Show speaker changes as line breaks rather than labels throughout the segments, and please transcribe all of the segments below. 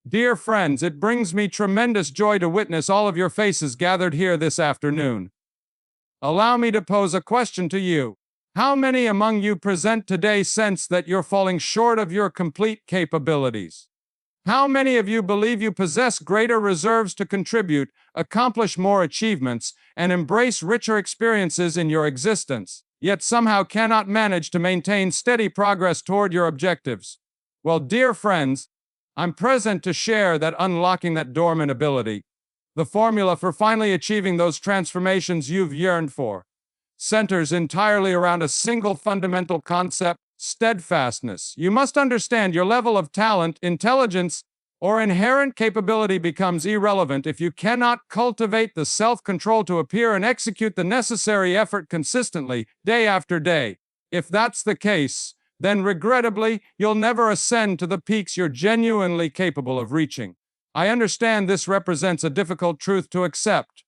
Dear friends, it brings me tremendous joy to witness all of your faces gathered here this afternoon. Allow me to pose a question to you. How many among you present today sense that you're falling short of your complete capabilities? How many of you believe you possess greater reserves to contribute, accomplish more achievements, and embrace richer experiences in your existence, yet somehow cannot manage to maintain steady progress toward your objectives? Well, dear friends, I'm present to share that unlocking that dormant ability, the formula for finally achieving those transformations you've yearned for, centers entirely around a single fundamental concept: steadfastness. You must understand your level of talent, intelligence, or inherent capability becomes irrelevant if you cannot cultivate the self-control to appear and execute the necessary effort consistently, day after day. If that's the case, then regrettably, you'll never ascend to the peaks you're genuinely capable of reaching. I understand this represents a difficult truth to accept.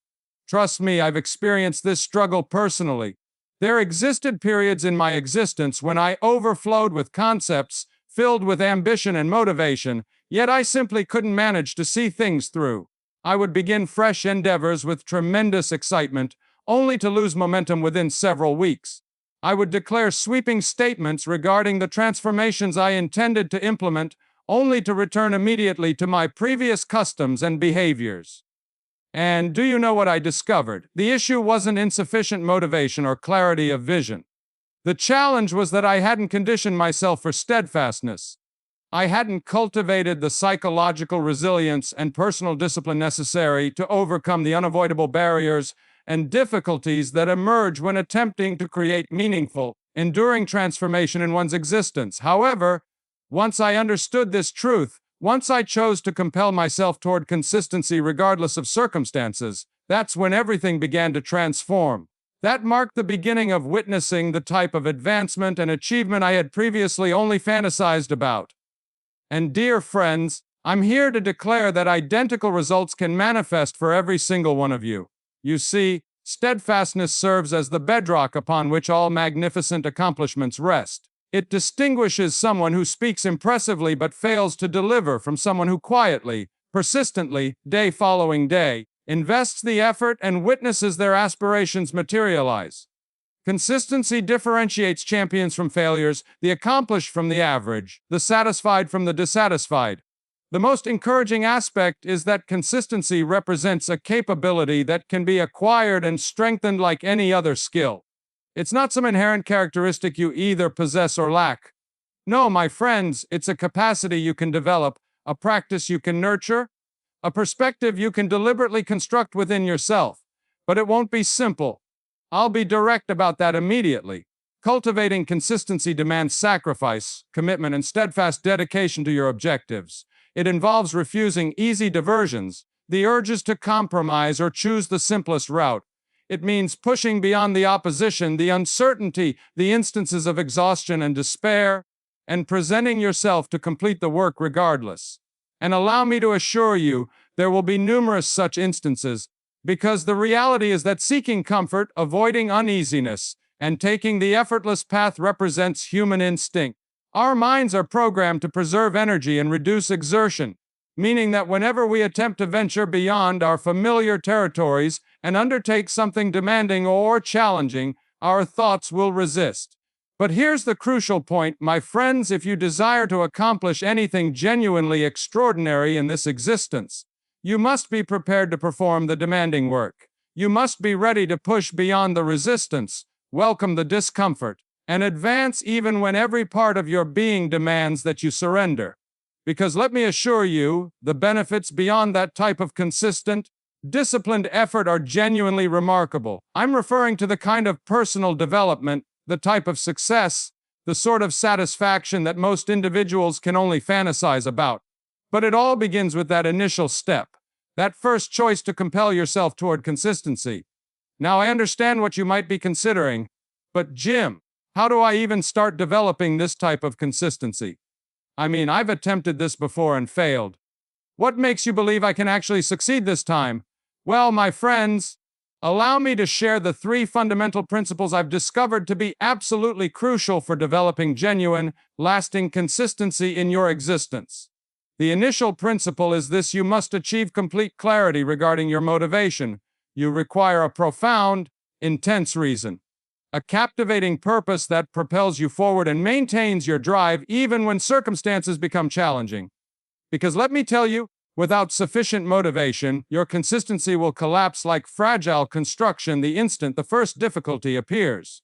Trust me, I've experienced this struggle personally. There existed periods in my existence when I overflowed with concepts, filled with ambition and motivation, yet I simply couldn't manage to see things through. I would begin fresh endeavors with tremendous excitement, only to lose momentum within several weeks. I would declare sweeping statements regarding the transformations I intended to implement, only to return immediately to my previous customs and behaviors. And do you know what I discovered? The issue wasn't insufficient motivation or clarity of vision. The challenge was that I hadn't conditioned myself for steadfastness. I hadn't cultivated the psychological resilience and personal discipline necessary to overcome the unavoidable barriers and difficulties that emerge when attempting to create meaningful, enduring transformation in one's existence. However, once I understood this truth, once I chose to compel myself toward consistency regardless of circumstances, that's when everything began to transform. That marked the beginning of witnessing the type of advancement and achievement I had previously only fantasized about. And dear friends, I'm here to declare that identical results can manifest for every single one of you. You see, steadfastness serves as the bedrock upon which all magnificent accomplishments rest. It distinguishes someone who speaks impressively but fails to deliver from someone who quietly, persistently, day following day, invests the effort and witnesses their aspirations materialize. Consistency differentiates champions from failures, the accomplished from the average, the satisfied from the dissatisfied. The most encouraging aspect is that consistency represents a capability that can be acquired and strengthened like any other skill. It's not some inherent characteristic you either possess or lack. No, my friends, it's a capacity you can develop, a practice you can nurture, a perspective you can deliberately construct within yourself. But it won't be simple. I'll be direct about that immediately. Cultivating consistency demands sacrifice, commitment, and steadfast dedication to your objectives. It involves refusing easy diversions, the urges to compromise or choose the simplest route. It means pushing beyond the opposition, the uncertainty, the instances of exhaustion and despair, and presenting yourself to complete the work regardless. And allow me to assure you, there will be numerous such instances, because the reality is that seeking comfort, avoiding uneasiness, and taking the effortless path represents human instinct. Our minds are programmed to preserve energy and reduce exertion, meaning that whenever we attempt to venture beyond our familiar territories and undertake something demanding or challenging, our thoughts will resist. But here's the crucial point, my friends: if you desire to accomplish anything genuinely extraordinary in this existence, you must be prepared to perform the demanding work. You must be ready to push beyond the resistance, welcome the discomfort, and advance even when every part of your being demands that you surrender. Because let me assure you, the benefits beyond that type of consistent, disciplined effort are genuinely remarkable. I'm referring to the kind of personal development, the type of success, the sort of satisfaction that most individuals can only fantasize about. But it all begins with that initial step, that first choice to compel yourself toward consistency. Now, I understand what you might be considering, but Jim, how do I even start developing this type of consistency? I mean, I've attempted this before and failed. What makes you believe I can actually succeed this time? Well, my friends, allow me to share the 3 fundamental principles I've discovered to be absolutely crucial for developing genuine, lasting consistency in your existence. The initial principle is this: you must achieve complete clarity regarding your motivation. You require a profound, intense reason, a captivating purpose that propels you forward and maintains your drive even when circumstances become challenging. Because let me tell you, without sufficient motivation, your consistency will collapse like fragile construction the instant the first difficulty appears.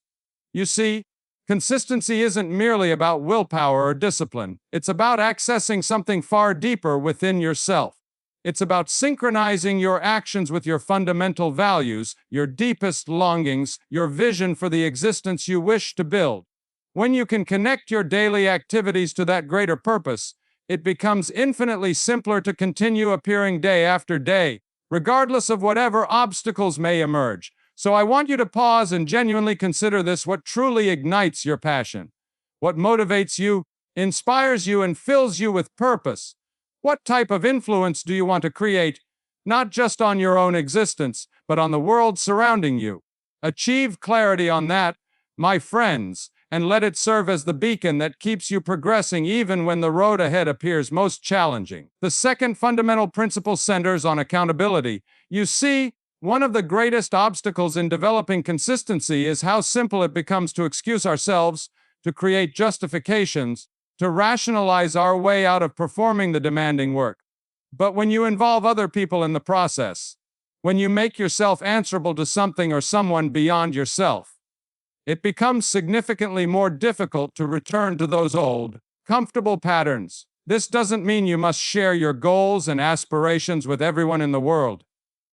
You see, consistency isn't merely about willpower or discipline. It's about accessing something far deeper within yourself. It's about synchronizing your actions with your fundamental values, your deepest longings, your vision for the existence you wish to build. When you can connect your daily activities to that greater purpose, it becomes infinitely simpler to continue appearing day after day, regardless of whatever obstacles may emerge. So I want you to pause and genuinely consider this: what truly ignites your passion? What motivates you, inspires you, and fills you with purpose? What type of influence do you want to create, not just on your own existence, but on the world surrounding you? Achieve clarity on that, my friends, and let it serve as the beacon that keeps you progressing even when the road ahead appears most challenging. The second fundamental principle centers on accountability. You see, one of the greatest obstacles in developing consistency is how simple it becomes to excuse ourselves, to create justifications, to rationalize our way out of performing the demanding work. But when you involve other people in the process, when you make yourself answerable to something or someone beyond yourself, it becomes significantly more difficult to return to those old, comfortable patterns. This doesn't mean you must share your goals and aspirations with everyone in the world.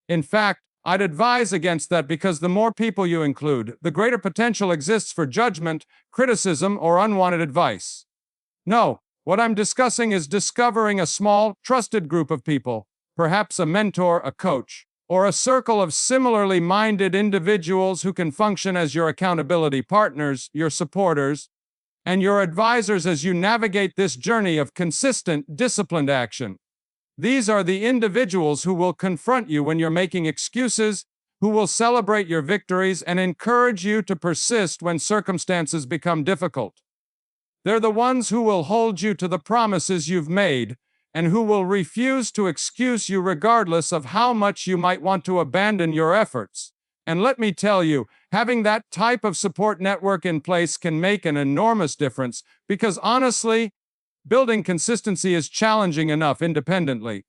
In fact, I'd advise against that, because the more people you include, the greater potential exists for judgment, criticism, or unwanted advice. No, what I'm discussing is discovering a small, trusted group of people, perhaps a mentor, a coach, or a circle of similarly minded individuals who can function as your accountability partners, your supporters, and your advisors as you navigate this journey of consistent, disciplined action. These are the individuals who will confront you when you're making excuses, who will celebrate your victories and encourage you to persist when circumstances become difficult. They're the ones who will hold you to the promises you've made, and who will refuse to excuse you regardless of how much you might want to abandon your efforts. And let me tell you, having that type of support network in place can make an enormous difference, because honestly, building consistency is challenging enough independently.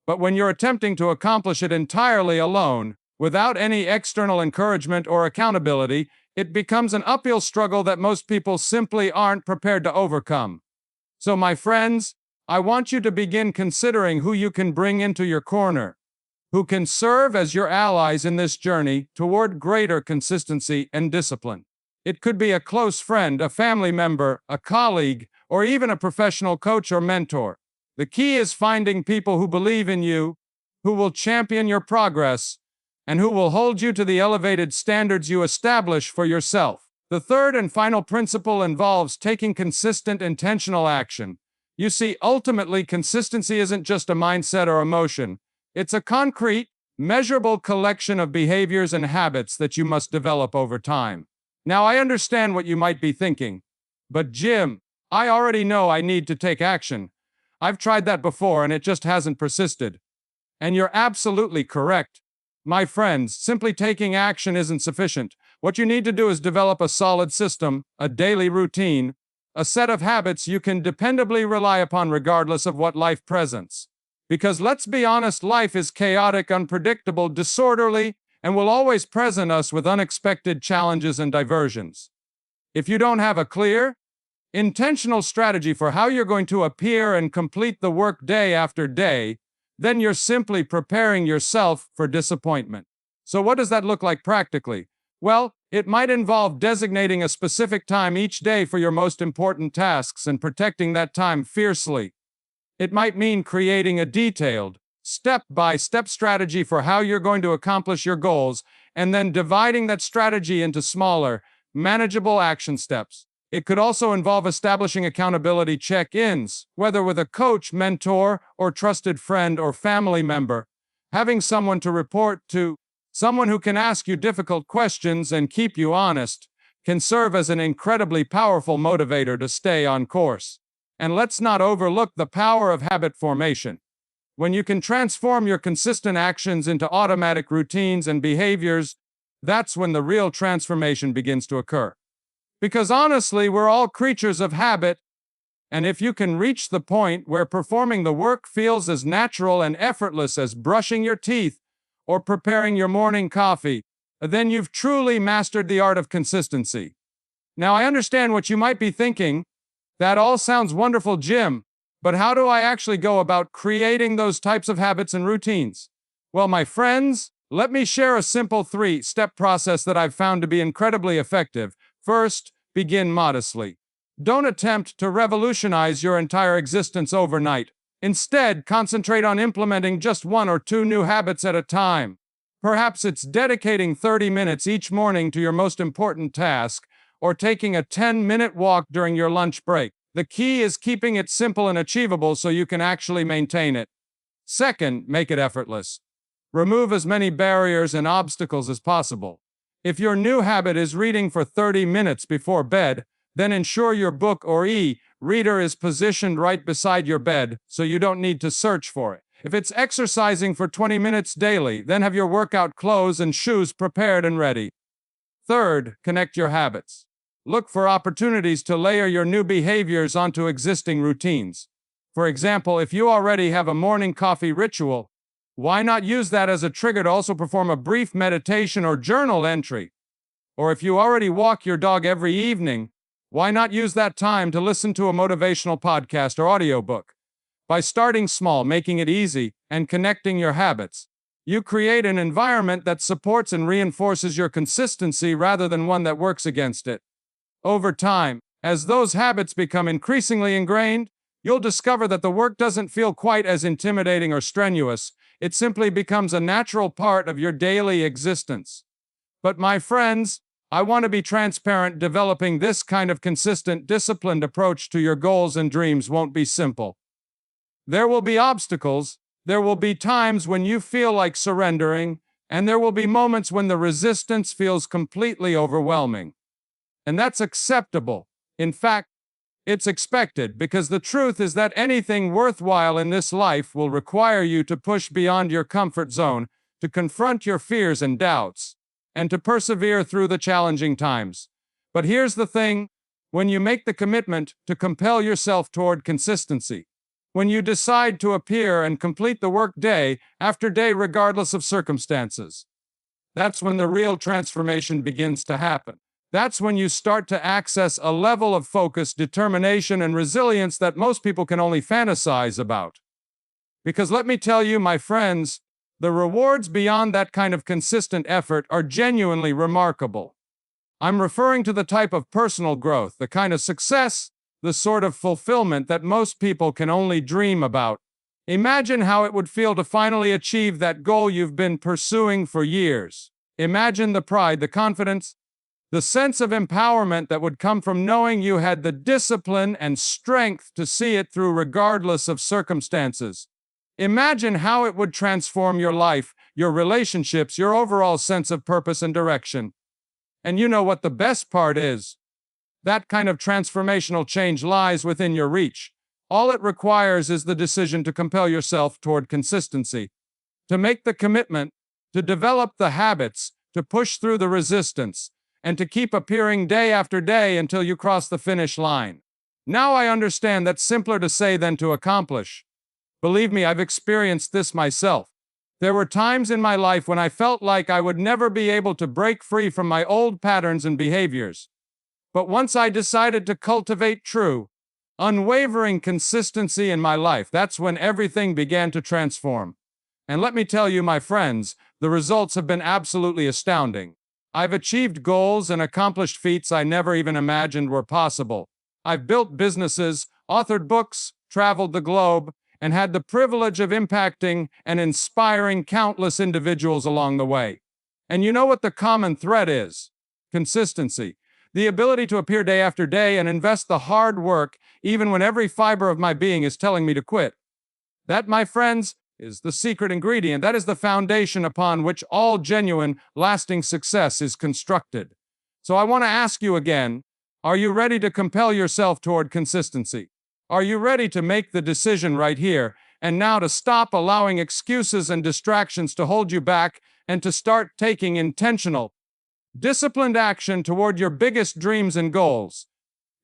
But when you're attempting to accomplish it entirely alone, without any external encouragement or accountability, it becomes an uphill struggle that most people simply aren't prepared to overcome. So, my friends, I want you to begin considering who you can bring into your corner, who can serve as your allies in this journey toward greater consistency and discipline. It could be a close friend, a family member, a colleague, or even a professional coach or mentor. The key is finding people who believe in you, who will champion your progress, and who will hold you to the elevated standards you establish for yourself. The third and final principle involves taking consistent, intentional action. You see, ultimately, consistency isn't just a mindset or emotion. It's a concrete, measurable collection of behaviors and habits that you must develop over time. Now, I understand what you might be thinking. But Jim, I already know I need to take action. I've tried that before and it just hasn't persisted. And you're absolutely correct. My friends, simply taking action isn't sufficient. What you need to do is develop a solid system, a daily routine, a set of habits you can dependably rely upon regardless of what life presents. Because let's be honest, life is chaotic, unpredictable, disorderly, and will always present us with unexpected challenges and diversions. If you don't have a clear, intentional strategy for how you're going to appear and complete the work day after day, then you're simply preparing yourself for disappointment. So what does that look like practically? Well, it might involve designating a specific time each day for your most important tasks and protecting that time fiercely. It might mean creating a detailed, step-by-step strategy for how you're going to accomplish your goals, and then dividing that strategy into smaller, manageable action steps. It could also involve establishing accountability check-ins, whether with a coach, mentor, or trusted friend or family member. Having someone to report to, someone who can ask you difficult questions and keep you honest, can serve as an incredibly powerful motivator to stay on course. And let's not overlook the power of habit formation. When you can transform your consistent actions into automatic routines and behaviors, that's when the real transformation begins to occur. Because honestly, we're all creatures of habit, and if you can reach the point where performing the work feels as natural and effortless as brushing your teeth or preparing your morning coffee, then you've truly mastered the art of consistency. Now, I understand what you might be thinking. That all sounds wonderful, Jim, but how do I actually go about creating those types of habits and routines? Well, my friends, let me share a simple 3-step process that I've found to be incredibly effective. First, begin modestly. Don't attempt to revolutionize your entire existence overnight. Instead, concentrate on implementing just 1 or 2 new habits at a time. Perhaps it's dedicating 30 minutes each morning to your most important task, or taking a 10-minute walk during your lunch break. The key is keeping it simple and achievable so you can actually maintain it. Second, make it effortless. Remove as many barriers and obstacles as possible. If your new habit is reading for 30 minutes before bed, then ensure your book or e-reader is positioned right beside your bed so you don't need to search for it. If it's exercising for 20 minutes daily, then have your workout clothes and shoes prepared and ready. Third, connect your habits. Look for opportunities to layer your new behaviors onto existing routines. For example, if you already have a morning coffee ritual, why not use that as a trigger to also perform a brief meditation or journal entry? Or if you already walk your dog every evening, why not use that time to listen to a motivational podcast or audiobook? By starting small, making it easy, and connecting your habits, you create an environment that supports and reinforces your consistency rather than one that works against it. Over time, as those habits become increasingly ingrained, you'll discover that the work doesn't feel quite as intimidating or strenuous. It simply becomes a natural part of your daily existence. But my friends, I want to be transparent. Developing this kind of consistent, disciplined approach to your goals and dreams won't be simple. There will be obstacles, there will be times when you feel like surrendering, and there will be moments when the resistance feels completely overwhelming. And that's acceptable. In fact, it's expected, because the truth is that anything worthwhile in this life will require you to push beyond your comfort zone, to confront your fears and doubts, and to persevere through the challenging times. But here's the thing: when you make the commitment to compel yourself toward consistency, when you decide to appear and complete the work day after day regardless of circumstances, that's when the real transformation begins to happen. That's when you start to access a level of focus, determination, and resilience that most people can only fantasize about. Because let me tell you, my friends, the rewards beyond that kind of consistent effort are genuinely remarkable. I'm referring to the type of personal growth, the kind of success, the sort of fulfillment that most people can only dream about. Imagine how it would feel to finally achieve that goal you've been pursuing for years. Imagine the pride, the confidence, the sense of empowerment that would come from knowing you had the discipline and strength to see it through regardless of circumstances. Imagine how it would transform your life, your relationships, your overall sense of purpose and direction. And you know what the best part is? That kind of transformational change lies within your reach. All it requires is the decision to compel yourself toward consistency, to make the commitment, to develop the habits, to push through the resistance, and to keep appearing day after day until you cross the finish line. Now I understand that's simpler to say than to accomplish. Believe me, I've experienced this myself. There were times in my life when I felt like I would never be able to break free from my old patterns and behaviors. But once I decided to cultivate true, unwavering consistency in my life, that's when everything began to transform. And let me tell you, my friends, the results have been absolutely astounding. I've achieved goals and accomplished feats I never even imagined were possible. I've built businesses, authored books, traveled the globe, and had the privilege of impacting and inspiring countless individuals along the way. And you know what the common thread is? Consistency. The ability to appear day after day and invest the hard work, even when every fiber of my being is telling me to quit. That, my friends, is the secret ingredient. That is the foundation upon which all genuine, lasting success is constructed. So I want to ask you again, are you ready to compel yourself toward consistency? Are you ready to make the decision right here and now to stop allowing excuses and distractions to hold you back and to start taking intentional, disciplined action toward your biggest dreams and goals?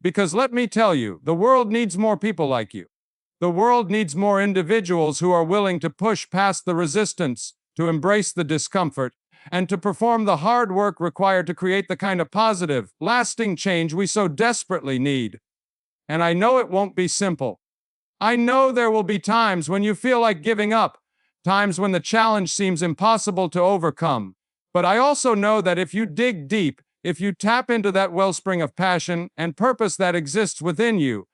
Because let me tell you, the world needs more people like you. The world needs more individuals who are willing to push past the resistance, to embrace the discomfort, and to perform the hard work required to create the kind of positive, lasting change we so desperately need. And I know it won't be simple. I know there will be times when you feel like giving up, times when the challenge seems impossible to overcome. But I also know that if you dig deep, if you tap into that wellspring of passion and purpose that exists within you,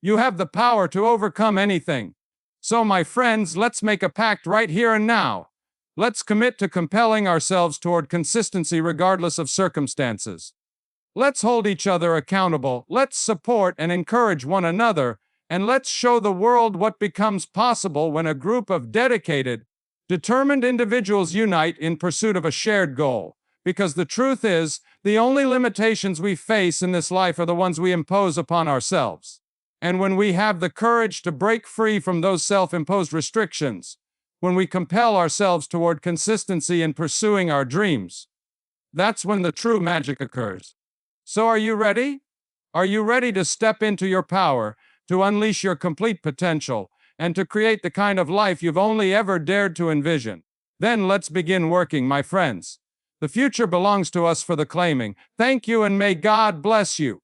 you have the power to overcome anything. So, my friends, let's make a pact right here and now. Let's commit to compelling ourselves toward consistency regardless of circumstances. Let's hold each other accountable, let's support and encourage one another, and let's show the world what becomes possible when a group of dedicated, determined individuals unite in pursuit of a shared goal. Because the truth is, the only limitations we face in this life are the ones we impose upon ourselves. And when we have the courage to break free from those self-imposed restrictions, when we compel ourselves toward consistency in pursuing our dreams, that's when the true magic occurs. So are you ready? Are you ready to step into your power, to unleash your complete potential, and to create the kind of life you've only ever dared to envision? Then let's begin working, my friends. The future belongs to us for the claiming. Thank you and may God bless you.